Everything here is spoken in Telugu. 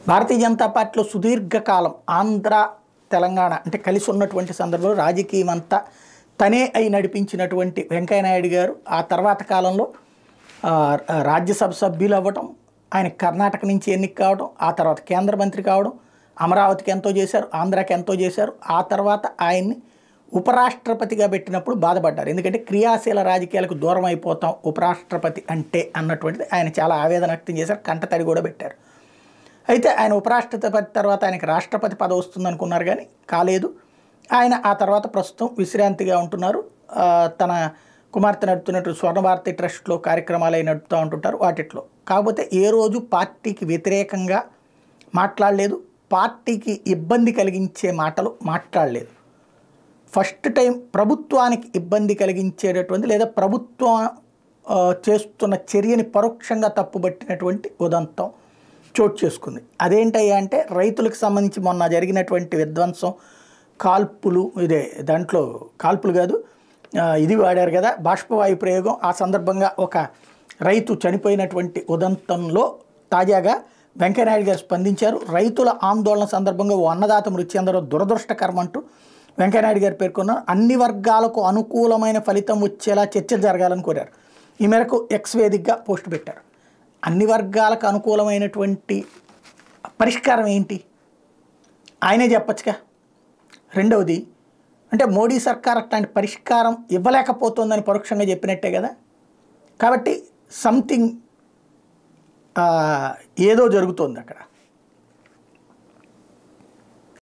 భారతీయ జనతా పార్టీలో సుదీర్ఘకాలం ఆంధ్ర తెలంగాణ అంటే కలిసి ఉన్నటువంటి సందర్భంలో రాజకీయం అంతా తనే అయి నడిపించినటువంటి వెంకయ్యనాయుడు గారు ఆ తర్వాత కాలంలో రాజ్యసభ సభ్యులు అవ్వటం, ఆయన కర్ణాటక నుంచి ఎన్నిక కావడం, ఆ తర్వాత కేంద్ర మంత్రి కావడం, అమరావతికి ఎంతో చేశారు, ఆంధ్రాకి ఎంతో చేశారు. ఆ తర్వాత ఆయన్ని ఉపరాష్ట్రపతిగా పెట్టినప్పుడు బాధపడ్డారు. ఎందుకంటే క్రియాశీల రాజకీయాలకు దూరం అయిపోతాం ఉపరాష్ట్రపతి అంటే అన్నటువంటిది ఆయన చాలా ఆవేదన వ్యక్తం చేశారు, కంటతడి కూడా పెట్టారు. అయితే ఆయన ఉపరాష్ట్రపతి తర్వాత ఆయనకి రాష్ట్రపతి పదవి వస్తుంది అనుకున్నారు, కానీ కాలేదు. ఆయన ఆ తర్వాత ప్రస్తుతం విశ్రాంతిగా ఉంటున్నారు. తన కుమార్తె నడుపుతున్నట్టు స్వర్ణభారతి ట్రస్ట్లో కార్యక్రమాలు అవి నడుపుతూ ఉంటుంటారు వాటిట్లో. కాకపోతే ఏ రోజు పార్టీకి వ్యతిరేకంగా మాట్లాడలేదు, పార్టీకి ఇబ్బంది కలిగించే మాటలు మాట్లాడలేదు. ఫస్ట్ టైం ప్రభుత్వానికి ఇబ్బంది కలిగించేటటువంటి లేదా ప్రభుత్వం చేస్తున్న చర్యని పరోక్షంగా తప్పుబట్టినటువంటి ఉదంతం చోటు చేసుకుంది. అదేంటయ్యా అంటే రైతులకు సంబంధించి మొన్న జరిగినటువంటి విధ్వంసం, కాల్పులు, దాంట్లో కాల్పులు కాదు, ఇది వాడారు కదా బాష్పవాయు ప్రయోగం. ఆ సందర్భంగా ఒక రైతు చనిపోయినటువంటి ఉదంతంలో తాజాగా వెంకయ్యనాయుడు గారు స్పందించారు. రైతుల ఆందోళన సందర్భంగా ఓ అన్నదాత మృతి చెందడం దురదృష్టకరం అంటూ వెంకయ్యనాయుడు గారు పేర్కొన్నారు. అన్ని వర్గాలకు అనుకూలమైన ఫలితం వచ్చేలా చర్చలు జరగాలని కోరారు. ఈ మేరకు ఎక్స్ వేదికగా పోస్ట్ పెట్టారు. అన్ని వర్గాలకు అనుకూలమైనటువంటి పరిష్కారం ఏంటి ఆయనే చెప్పచ్చుగా. రెండవది అంటే మోడీ సర్కార్ అట్లాంటి పరిష్కారం ఇవ్వలేకపోతుందని పరోక్షంగా చెప్పినట్టే కదా. కాబట్టి సంథింగ్ ఏదో జరుగుతోంది అక్కడ.